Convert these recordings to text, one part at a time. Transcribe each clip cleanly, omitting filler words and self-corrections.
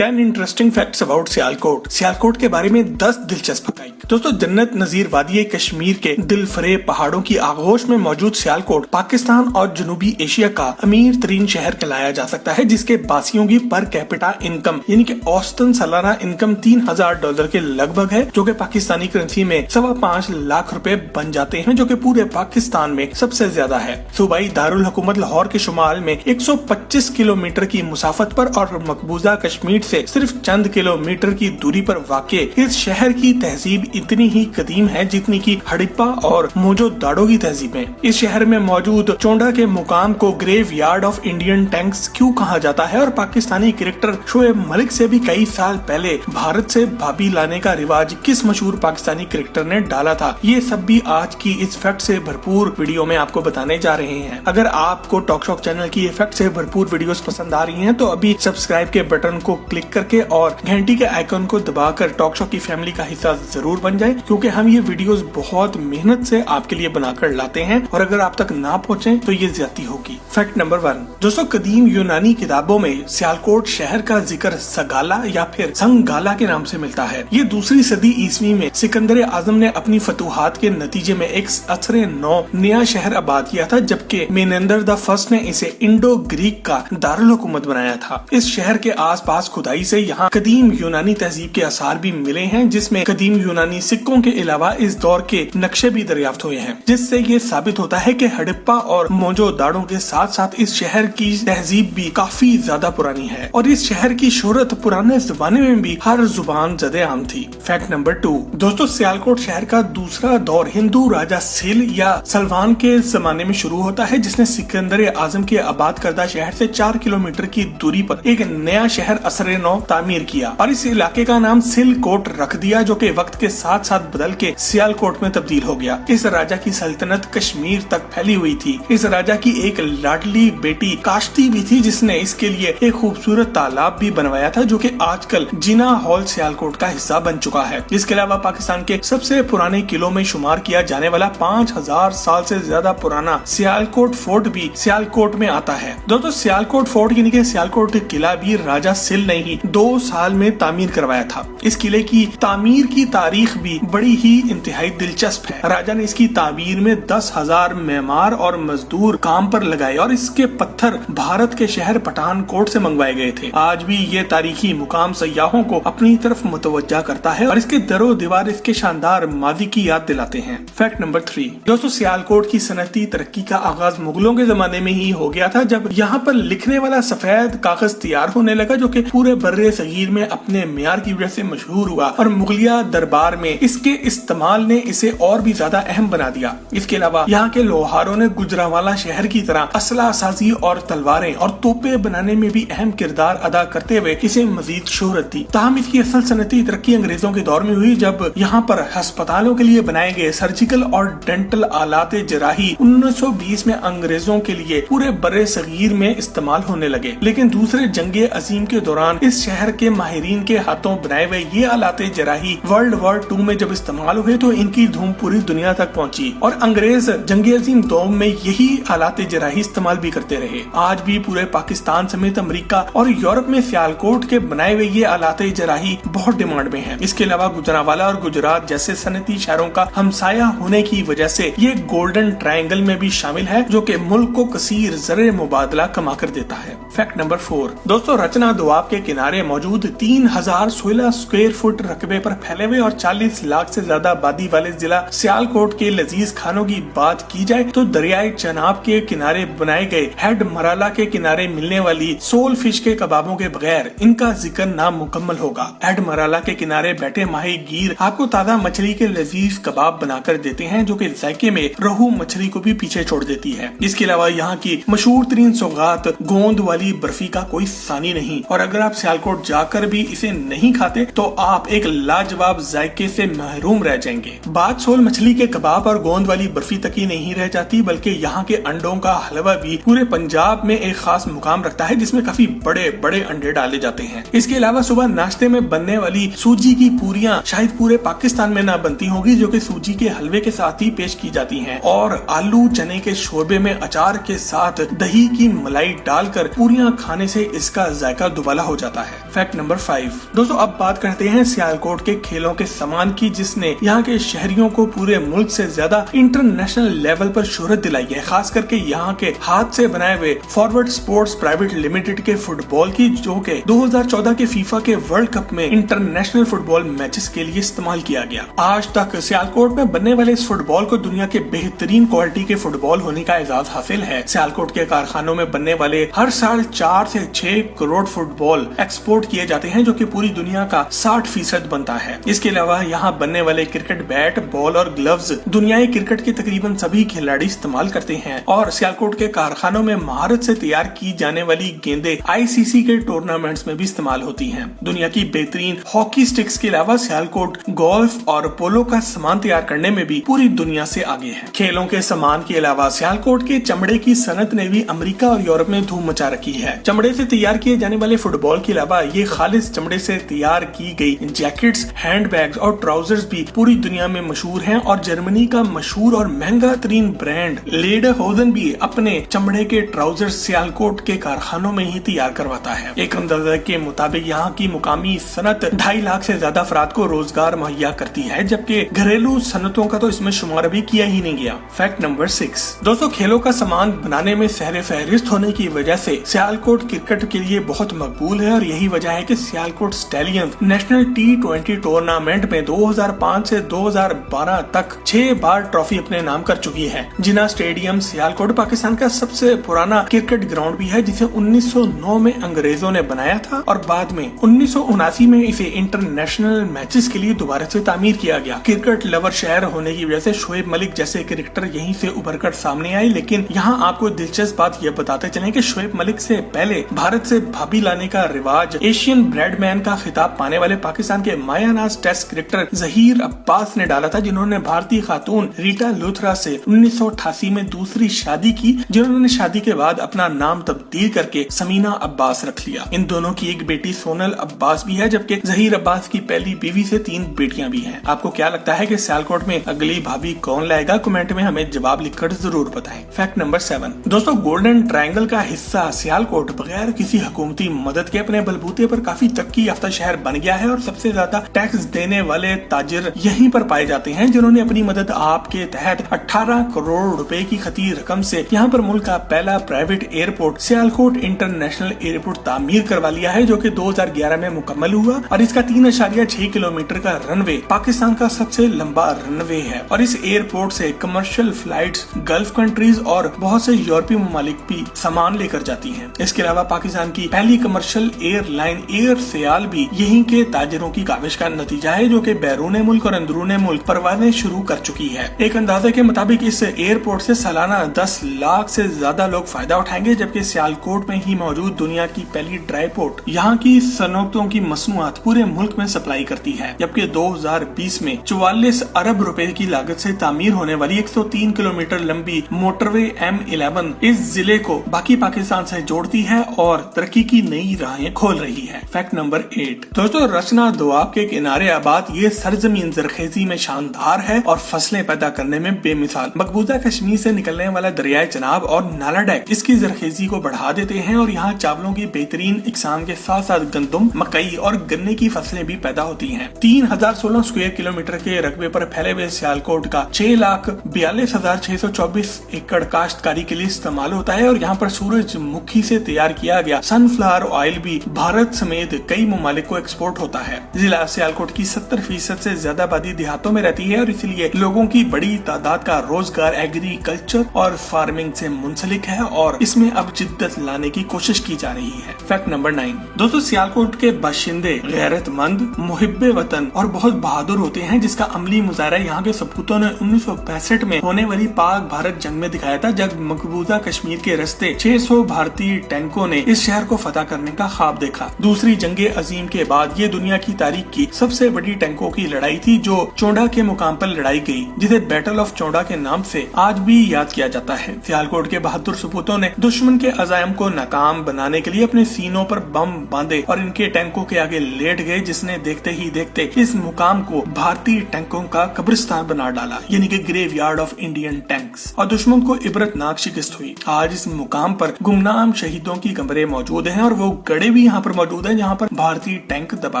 10 interesting facts about Sialkot. Sialkot के बारे में 10 दिलचस्प हक़ाइक़। दोस्तों, जन्नत नजीर वादी कश्मीर के दिलफरेब पहाड़ों की आगोश में मौजूद सियालकोट पाकिस्तान और जनूबी एशिया का अमीर तरीन शहर कहलाया जा सकता है, जिसके बासियों की पर कैपिटा इनकम यानी कि औसतन सालाना इनकम $3000 के लगभग है, जो कि पाकिस्तानी करेंसी में 5.25 लाख रुपए बन जाते हैं, जो कि पूरे पाकिस्तान में सबसे ज्यादा है। सूबाई दारुल हुकूमत लाहौर के शुमाल में 125 किलोमीटर की मुसाफत पर और मकबूजा कश्मीर से सिर्फ चंद किलोमीटर की दूरी पर वाक़े इस शहर की तहजीब इतनी ही कदीम है जितनी की हड़प्पा और मोहनजोदाड़ो की तहजीबें। इस शहर में मौजूद चोंडा के मुकाम को graveyard of Indian tanks क्यों कहा जाता है और पाकिस्तानी क्रिकेटर शोएब मलिक से भी कई साल पहले भारत से भाभी लाने का रिवाज किस मशहूर पाकिस्तानी क्रिकेटर ने डाला था, ये सब भी आज की इस फैक्ट से भरपूर वीडियो में आपको बताने जा रहे हैं। अगर आपको टॉक शॉक चैनल की फैक्ट से भरपूर वीडियोस पसंद आ रही हैं तो अभी सब्सक्राइब के बटन को क्लिक करके और घंटी के आइकन को दबाकर टॉक शॉक की फैमिली का हिस्सा जरूर बन जाए, क्योंकि हम ये वीडियोस बहुत मेहनत से आपके लिए बनाकर लाते हैं और अगर आप तक ना पहुंचे तो ये ज्यादती होगी। Fact number 1। दोस्तों, कदीम यूनानी किताबों में सियालकोट शहर का जिक्र सगाला या फिर संगाला के नाम से मिलता है। ये 2री सदी ईस्वी में सिकंदर आजम ने अपनी फतूहात के नतीजे में एक असरे नौ नया शहर आबाद किया था, जबकि मेनेंदर द फर्स्ट ने इसे इंडो ग्रीक का दारुल हुकूमत बनाया था। इस शहर के आसपास खुदाई से यहाँ कदीम यूनानी तहजीब के आसार भी मिले हैं, जिसमें कदीम यूनानी सिक्कों के अलावा इस दौर के नक्शे भी दरियाफ्त हुए हैं, जिससे ये साबित होता है कि हड़प्पा और मोहनजोदाड़ो के साथ साथ इस शहर की तहजीब भी काफी ज्यादा पुरानी है और इस शहर की शोहरत पुराने जमाने में भी हर जुबान ज़दे आम थी। Fact number 2। दोस्तों, सियालकोट शहर का दूसरा दौर हिंदू राजा सिल या सलवान के जमाने में शुरू होता है, जिसने सिकंदर आजम के आबाद करदा शहर से 4 किलोमीटर की दूरी पर एक नया शहर असरे नौ तामीर किया और इस इलाके का नाम सिलकोट रख दिया, जो कि वक्त के साथ साथ बदल के सियालकोट में तब्दील हो गया। इस राजा की सल्तनत कश्मीर तक फैली हुई थी। इस राजा की एक लाडली बेटी काश्ती भी थी, जिसने इसके लिए एक खूबसूरत तालाब भी बनवाया था, जो कि आजकल जिना हॉल सियालकोट का हिस्सा बन चुका है। इसके अलावा पाकिस्तान के सबसे पुराने किलों में शुमार किया जाने वाला 5000 साल से ज्यादा पुराना सियालकोट फोर्ट भी सियालकोट में आता है। दोस्तों, सियालकोट फोर्ट यानी कि सियालकोट किला भी राजा सिल ने ही 2 साल में तामीर करवाया था। इस किले की तामीर की तारीख भी बड़ी ही इंतहाई दिलचस्प है। राजा ने इसकी तामीर में 10,000 मेमार और मजदूर काम पर लगाए और इसके पत्थर भारत के शहर पठानकोट से मंगवाए गए थे। आज भी ये तारीखी मुकाम सयाहों को अपनी तरफ मुतवज्जा करता है और इसके दरो दीवार इसके शानदार माजी की याद दिलाते हैं। Fact number 3। दोस्तों, सियालकोट की सनती तरक्की का आगाज मुगलों के जमाने में ही हो गया था, जब यहाँ पर लिखने वाला सफेद कागज तैयार होने लगा, जो कि पूरे बर्रे सगीर में अपने मियार की वजह से मशहूर हुआ और मुगलिया दरबार में इसके इस्तेमाल ने इसे और भी ज्यादा अहम बना दिया। इसके अलावा यहाँ के लोहारों ने गुजरावाला शहर की तरह असला साजी और तलवारें और तोपे बनाने में भी अहम किरदार अदा करते हुए इसे मजीद शोहरत दी। ताहम इसकी असल सनती तरक्की अंग्रेजों के दौर में हुई, जब यहाँ पर अस्पतालों के लिए बनाए गए सर्जिकल और डेंटल आलात जराही 1920 में अंग्रेजों के लिए पूरे बर्रे सगीर में इस्तेमाल होने लगे। लेकिन दूसरे जंगे अजीम के दौरान इस शहर के माहिरीन के हाथों बनाए हुए ये आलाते जराही वर्ल्ड वॉर 2 में जब इस्तेमाल हुए तो इनकी धूम पूरी दुनिया तक पहुंची और अंग्रेज जंगे अजीम 2 में यही आलाते जराही इस्तेमाल भी करते रहे। आज भी पूरे पाकिस्तान समेत अमेरिका और यूरोप में सियालकोट के बनाए हुए ये आलाते जराही बहुत डिमांड में है। इसके अलावा गुजरांवाला और गुजरात जैसे सनती शहरों का हमसाया होने की वजह से ये गोल्डन ट्रायंगल में भी शामिल है, जो कि मुल्क को कसीर ज़रे मुबादला कमा कर देता है। Fact number 4। दोस्तों, रचना दोआब के किनारे मौजूद 3016 स्क्वायर फुट रकबे पर फैले हुए और 40 लाख से ज्यादा आबादी वाले जिला सियालकोट के लजीज खानों की बात की जाए तो दरियाई चनाब के किनारे बनाए गए हेड मराला के किनारे मिलने वाली सोल फिश के कबाबों के बगैर इनका जिक्र नामुकम्मल होगा। हेड मराला के किनारे बैठे माही गीर आपको ताजा मछली के लजीज कबाब बनाकर देते हैं, जो कि जायके में रहू मछली को भी पीछे छोड़ देती है। इसके अलावा यहाँ की मशहूर तरीन सौगात गोंद वाली बर्फी का कोई सानी नहीं और अगर आप सियालकोट जाकर भी इसे नहीं खाते तो आप एक लाजवाब जायके से महरूम रह जाएंगे। बात सोल मछली के कबाब और गोंद वाली बर्फी तक ही नहीं रह जाती, बल्कि यहाँ के अंडों का हलवा भी पूरे पंजाब में एक खास मुकाम रखता है, जिसमें काफी बड़े बड़े अंडे डाले जाते हैं। इसके अलावा सुबह नाश्ते में बनने वाली सूजी की पूरियां शायद पूरे पाकिस्तान में ना बनती होगी, जो कि सूजी के हलवे के साथ ही पेश की जाती हैं और आलू चने के शोरबे में अचार के साथ दही की मलाई डालकर पूरियां खाने से इसका जायका दुबाला हो जाता है। जाता है। फैक्ट नंबर 5 दोस्तों, अब बात करते हैं सियालकोट के खेलों के सामान की, जिसने यहाँ के शहरियों को पूरे मुल्क से ज्यादा इंटरनेशनल लेवल पर शोहरत दिलाई है। खास करके यहाँ के हाथ से बनाए हुए फॉरवर्ड स्पोर्ट्स प्राइवेट लिमिटेड के फुटबॉल की, जो के 2014 के फीफा के वर्ल्ड कप में इंटरनेशनल फुटबॉल मैचेस के लिए इस्तेमाल किया गया। आज तक सियालकोट में बनने वाले इस फुटबॉल को दुनिया के बेहतरीन क्वालिटी के फुटबॉल होने का एजाज हासिल है। सियालकोट के कारखानों में बनने वाले हर साल 4 से 6 करोड़ फुटबॉल एक्सपोर्ट किए जाते हैं, जो कि पूरी दुनिया का 60% बनता है। इसके अलावा यहाँ बनने वाले क्रिकेट बैट, बॉल और ग्लव्स दुनियाई क्रिकेट के तकरीबन सभी खिलाड़ी इस्तेमाल करते हैं। और सियालकोट के कारखानों में महारत से तैयार की जाने वाली गेंदें ICC के टूर्नामेंट्स में भी इस्तेमाल होती हैं। दुनिया की बेहतरीन हॉकी स्टिक्स के अलावा सियालकोट गोल्फ और पोलो का सामान तैयार करने में भी पूरी दुनिया से आगे है। खेलों के सामान के अलावा सियालकोट के चमड़े की सनत ने भी अमेरिका और यूरोप में धूम मचा रखी है। चमड़े से तैयार किए जाने वाले फुटबॉल के अलावा ये खालिस चमड़े से तैयार की गई जैकेट्स, हैंडबैग्स और ट्राउजर्स भी पूरी दुनिया में मशहूर हैं। और जर्मनी का मशहूर और महंगा तरीन ब्रांड लेडरहोजन भी अपने चमड़े के ट्राउजर्स सियालकोट के कारखानों में ही तैयार करवाता है। एक अंदाजा के मुताबिक यहाँ की मुकामी सनत 2.5 लाख से ज्यादा अफराद को रोजगार मुहैया करती है, जबकि घरेलू सनतों का तो इसमें शुमार भी किया ही नहीं गया। फैक्ट नंबर 6 दोस्तों, खेलों का सामान बनाने में सहरे फहरिस्त होने की वजह से सियालकोट क्रिकेट के लिए बहुत मकबूल है। और यही वजह है कि Sialkot stallions national T20 tournament में 2005 से 2012 तक 6 बार ट्रॉफी अपने नाम कर चुकी है। जिना स्टेडियम सियालकोट पाकिस्तान का सबसे पुराना क्रिकेट ग्राउंड भी है, जिसे 1909 में अंग्रेजों ने बनाया था और बाद में 1979 में इसे इंटरनेशनल मैचेस के लिए दोबारा से तामीर किया गया। क्रिकेट लवर शहर होने की वजह से शोएब मलिक जैसे क्रिकेटर यहीं से उभर कर सामने आए। लेकिन यहाँ आपको दिलचस्प बात यह बताते चलें कि शोएब मलिक से पहले भारत से भाभी लाने का रिवाज एशियन ब्रेडमैन का खिताब पाने वाले पाकिस्तान के मायानाज टेस्ट क्रिकेटर जहीर अब्बास ने डाला था, जिन्होंने भारतीय खातून रीटा लूथरा से 1988 में दूसरी शादी की, जिन्होंने शादी के बाद अपना नाम तब्दील करके समीना अब्बास रख लिया। इन दोनों की एक बेटी सोनल अब्बास भी है, जबकि जहीर अब्बास की पहली बीवी से 3 बेटियां भी हैं। आपको क्या लगता है कि सियालकोट में अगली भाभी कौन लाएगा? कमेंट में हमें जवाब लिखकर जरूर बताएं। फैक्ट नंबर 7 दोस्तों, गोल्डन ट्रायंगल का हिस्सा सियालकोट बगैर किसी हुकूमती मदद के अपने बलबूते पर काफी तरक्की याफ्ता शहर बन गया है और सबसे ज्यादा टैक्स देने वाले ताजिर यहीं पर पाए जाते हैं, जिन्होंने अपनी मदद आपके तहत 18 करोड़ रुपए की खती रकम से यहाँ पर मुल्क का पहला private airport Sialkot international airport तामीर करवा लिया है, जो कि 2011 में मुकम्मल हुआ। और इसका 3.6 किलोमीटर का रनवे पाकिस्तान का सबसे लंबा रनवे है। और इस एयरपोर्ट से कमर्शियल फ्लाइट्स गल्फ कंट्रीज और बहुत से यूरोपीय ममालिक भी सामान लेकर जाती हैं। इसके अलावा पाकिस्तान की पहली कमर्शियल एयरलाइन एयर सियाल भी यहीं के ताजिरों की काविश का नतीजा है, जो कि बैरून मुल्क और अंदरून मुल्क परवाजें शुरू कर चुकी है। एक अंदाजे के मुताबिक इस एयरपोर्ट से सालाना 10 लाख से ज्यादा लोग फायदा उठाएंगे, जबकि सियालकोट में ही मौजूद दुनिया की पहली ड्राई पोर्ट यहाँ की सनौतों की मसनूआत पूरे मुल्क में सप्लाई करती है। जबकि 2020 में 44 अरब रुपए की लागत से तामीर होने वाली 103 किलोमीटर लंबी मोटरवे M11 इस जिले को बाकी पाकिस्तान से जोड़ती है और तरक्की की नई राहें खोल रही है। फैक्ट नंबर 8 दोस्तों, रचना दोआब के किनारे आबाद ये सरजमीन जरखेजी में शानदार है और फसलें पैदा करने में बेमिसाल। मकबूजा कश्मीर से निकलने वाला दरियाए चनाब और नाला डैक इसकी जरखेजी को बढ़ा देते हैं और यहाँ चावलों की बेहतरीन इकसाम के साथ साथ गंदम, मकई और गन्ने की फसलें भी पैदा होती हैं। 3016 स्क्वायर किलोमीटर के रकबे पर फैले हुए सियालकोट का 6,42,624 एकड़ काश्तकारी के लिए इस्तेमाल होता है और यहाँ पर सूरजमुखी से तैयार किया गया सनफ्लावर ऑयल भी भारत समेत कई ममालिक को एक्सपोर्ट होता है। जिला सियालकोट की 70% से ज्यादा आबादी देहातों में रहती है और इसलिए लोगों की बड़ी तादाद का रोजगार एग्रीकल्चर और फार्मिंग से मुंसलिक है और इसमें अब जिद्दत लाने की कोशिश की जा रही है। फैक्ट नंबर 9 दोस्तों, सियालकोट के बाशिंदे गैरतमंद, मुहिब्बे वतन और बहुत बहादुर होते हैं, जिसका अमली मुजाहरा यहाँ के सपूतों ने 1965 में होने वाली पाक भारत जंग में दिखाया था, जब मकबूजा कश्मीर के रास्ते 600 भारतीय टैंकों ने इस शहर को फतह करने का ख्वाब देखा। दूसरी जंगे अजीम के बाद ये दुनिया की तारीख की सबसे बड़ी टैंकों की लड़ाई थी, जो चोंडा के मुकाम पर लड़ाई गई, जिसे बैटल ऑफ चोंडा के नाम से आज भी याद किया जाता है। सियालकोट के बहादुर सपूतों ने दुश्मन के अज़ायम को नाकाम बनाने के लिए अपने सीनों पर बम बांधे और इनके टैंकों के आगे लेट गए, जिसने देखते ही देखते इस मुकाम को भारतीय टैंकों का कब्रिस्तान बना डाला, यानी कि graveyard of Indian tanks, और दुश्मन को इबरतनाक शिकस्त हुई। आज इस मुकाम पर गुमनाम शहीदों की कब्रें मौजूद हैं और वो गड़े भी यहाँ पर मौजूद है जहाँ पर भारतीय टैंक दबा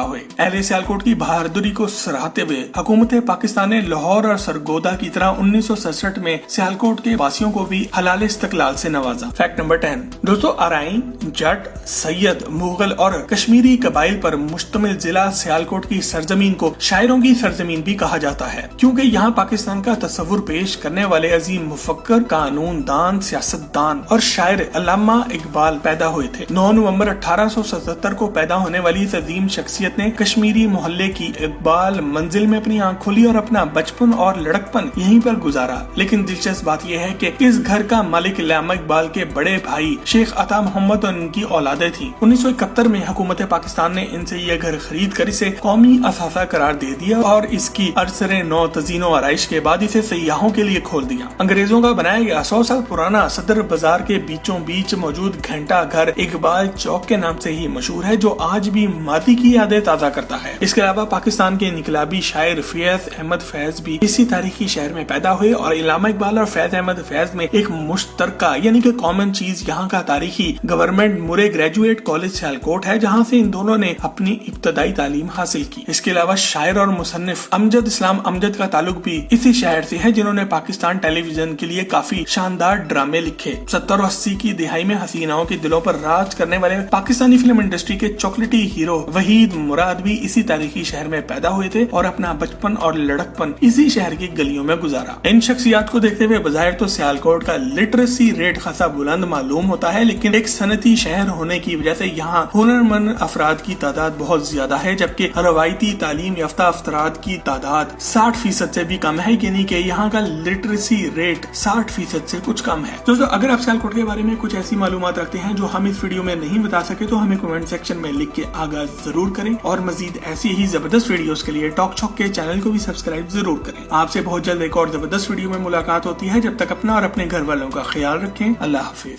हुए। अहले सियालकोट की बहादुरी को सराहते हुए हुकूमत पाकिस्तान ने लाहौर और सरगोदा की तरह 1967 में सियालकोट के वासियों को भी हलाल इस्तकलाल से नवाजा। फैक्ट नंबर 10 दोस्तों, अराइन, जट, सैयद, मुगल और कश्मीरी कबाइल पर मुश्तमिल जिला सियालकोट की सरजमीन को शायरों की सरजमीन भी कहा जाता है, क्योंकि यहाँ पाकिस्तान का तस्वुर पेश करने वाले अजीम मुफक्कर, कानून दान, सियासतदान और शायर अल्लामा इकबाल पैदा हुए थे। 9 नवंबर 1877 को पैदा होने वाली इस अजीम शख्सियत ने कश्मीरी मोहल्ले की इकबाल मंजिल में अपनी आंख खोली और अपना बचपन और लड़कपन यहीं पर गुजारा। लेकिन दिलचस्प बात यह है कि इस घर का मालिक अल्लामा इकबाल के बड़े भाई शेख अता मोहम्मद और उनकी औलादें थी। 1971 में हुकूमत पाकिस्तान ने इनसे यह घर खरीद कर इसे कौमी असासा करार दे दिया और इसकी अरसरे नौ तजीनो आराइश के बाद इसे सयाहों के लिए खोल दिया। अंग्रेजों का बनाया गया 100 साल पुराना सदर बाजार के बीचों बीच मौजूद घंटा घर इकबाल चौक के नाम से ही मशहूर है, जो आज भी मादी की यादें ताजा करता है। इसके अलावा पाकिस्तान के इनकलाबी शायर फैज अहमद फैज भी इसी तारीखी शहर में पैदा हुए और अल्लामा इकबाल और फैज अहमद फैज में एक मुश्तरका यानी कि कॉमन चीज यहाँ का तारीखी गवर्नमेंट मुरे ग्रेजुएट कॉलेज सियालकोट है, जहाँ से इन दोनों ने अपनी इब्तदाई तालीम हासिल की। इसके अलावा शायर और मुसन्निफ अमजद इस्लाम अमजद का ताल्लुक भी इसी शहर से है, जिन्होंने पाकिस्तान टेलीविजन के लिए काफी शानदार ड्रामे लिखे। 70 और 80 की दिहाई में हसीनाओं के दिलों पर राज करने वाले पाकिस्तानी फिल्म इंडस्ट्री के चॉकलेटी हीरो वहीद मुराद भी इसी तारीखी शहर में पैदा हुए थे और अपना बचपन और लड़कपन इसी शहर की गलियों में गुजारा। इन शख्सियात को देखते हुए बजाय तो सियालकोट का लिटरेसी रेट खासा बुलंद मालूम होता है, लेकिन एक सनती शहर होने की वजह से यहाँ हुनरमंद अफराद की तादाद बहुत ज्यादा है, जबकि रवायती तालीम याफ्ता अफराद की तादाद 60% से भी कम है, यानी कि यहाँ का लिटरेसी रेट 60% से कुछ कम है। दोस्तों, अगर आप सियालकोट के बारे में कुछ ऐसी मालूमात रखते हैं जो हम इस वीडियो में नहीं बता सके तो हमें कमेंट सेक्शन में लिख के आगाह जरूर करें और मजीद ऐसी ही जबरदस्त वीडियोस के लिए टॉक छॉक के चैनल को भी सब्सक्राइब जरूर करें। आपसे बहुत जल्द एक और जबरदस्त वीडियो में मुलाकात होती है। जब तक अपना और अपने घर वालों का ख्याल रखें। अल्लाह हाफिज।